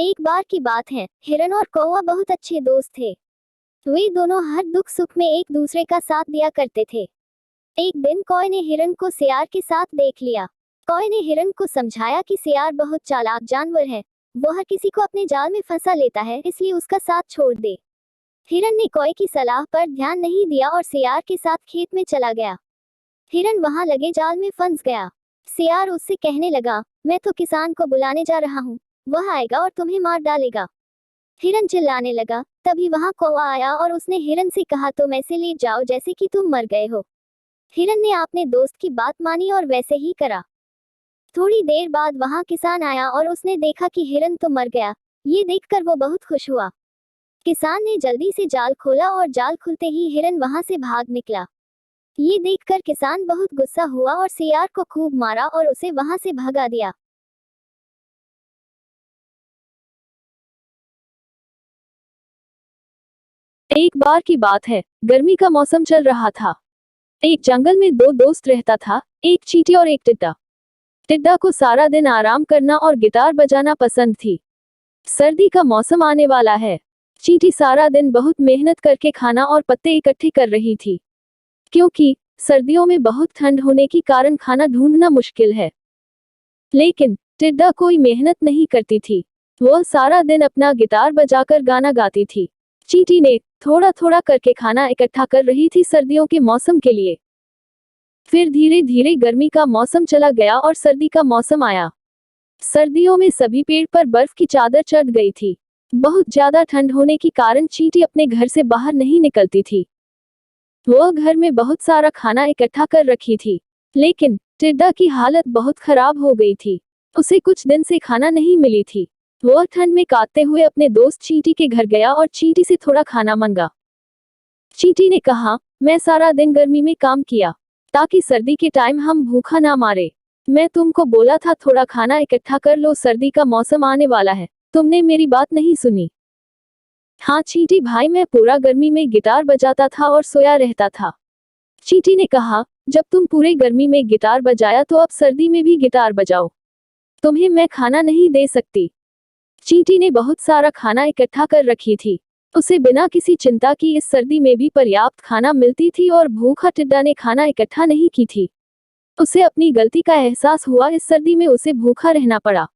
एक बार की बात है, हिरन और कौवा बहुत अच्छे दोस्त थे। वे दोनों हर दुख सुख में एक दूसरे का साथ दिया करते थे। एक दिन कौवे ने हिरन को सियार के साथ देख लिया। कौवे ने हिरन को समझाया कि सियार बहुत चालाक जानवर है। वो हर किसी को अपने जाल में फंसा लेता है, इसलिए उसका साथ छोड़ दे। हिरन ने कौवे की सलाह पर ध्यान नहीं दिया और सियार के साथ खेत में चला गया। हिरन वहां लगे जाल में फंस गया। सियार उससे कहने लगा, मैं तो किसान को बुलाने जा रहा हूँ, वह आएगा और तुम्हें मार डालेगा। हिरन चिल्लाने लगा। तभी वहां कौवा आया और उसने हिरन से कहा, तुम ऐसे लेट जाओ जैसे कि तुम मर गए हो। हिरन ने अपने दोस्त की बात मानी और वैसे ही करा। थोड़ी देर बाद वहां किसान आया और उसने देखा कि हिरन तो मर गया। ये देखकर वो बहुत खुश हुआ। किसान ने जल्दी से जाल खोला और जाल खुलते ही हिरन वहां से भाग निकला। ये देखकर किसान बहुत गुस्सा हुआ और सियार को खूब मारा और उसे वहां से भगा दिया। एक बार की बात है, गर्मी का मौसम चल रहा था। एक जंगल में दो दोस्त रहता था, एक चींटी और एक टिड्डा। टिड्डा को सारा दिन आराम करना और गिटार बजाना पसंद थी। सर्दी का मौसम आने वाला है। चींटी सारा दिन बहुत मेहनत करके खाना और पत्ते इकट्ठे कर रही थी, क्योंकि सर्दियों में बहुत ठंड होने के कारण खाना ढूंढना मुश्किल है। लेकिन टिड्डा कोई मेहनत नहीं करती थी। वह सारा दिन अपना गिटार बजाकर गाना गाती थी। चींटी ने थोड़ा थोड़ा करके खाना इकट्ठा कर रही थी सर्दियों के मौसम के लिए। फिर धीरे धीरे गर्मी का मौसम चला गया और सर्दी का मौसम आया। सर्दियों में सभी पेड़ पर बर्फ की चादर चढ़ गई थी। बहुत ज्यादा ठंड होने के कारण चींटी अपने घर से बाहर नहीं निकलती थी। वह घर में बहुत सारा खाना इकट्ठा कर रखी थी, लेकिन टिड्डा की हालत बहुत खराब हो गई थी। उसे कुछ दिन से खाना नहीं मिली थी। वह ठंड में कांपते हुए अपने दोस्त चींटी के घर गया और चींटी से थोड़ा खाना मांगा। चींटी ने कहा, मैं सारा दिन गर्मी में काम किया ताकि सर्दी के टाइम हम भूखा ना मारे। मैं तुमको बोला था थोड़ा खाना इकट्ठा कर लो, सर्दी का मौसम आने वाला है, तुमने मेरी बात नहीं सुनी। हाँ चींटी भाई, मैं पूरा गर्मी में गिटार बजाता था और सोया रहता था। चींटी ने कहा, जब तुम पूरे गर्मी में गिटार बजाया तो अब सर्दी में भी गिटार बजाओ। तुम्हें मैं खाना नहीं दे सकती। चींटी ने बहुत सारा खाना इकट्ठा कर रखी थी। उसे बिना किसी चिंता की इस सर्दी में भी पर्याप्त खाना मिलती थी और भूखा टिड्डा ने खाना इकट्ठा नहीं की थी। उसे अपनी गलती का एहसास हुआ, इस सर्दी में उसे भूखा रहना पड़ा।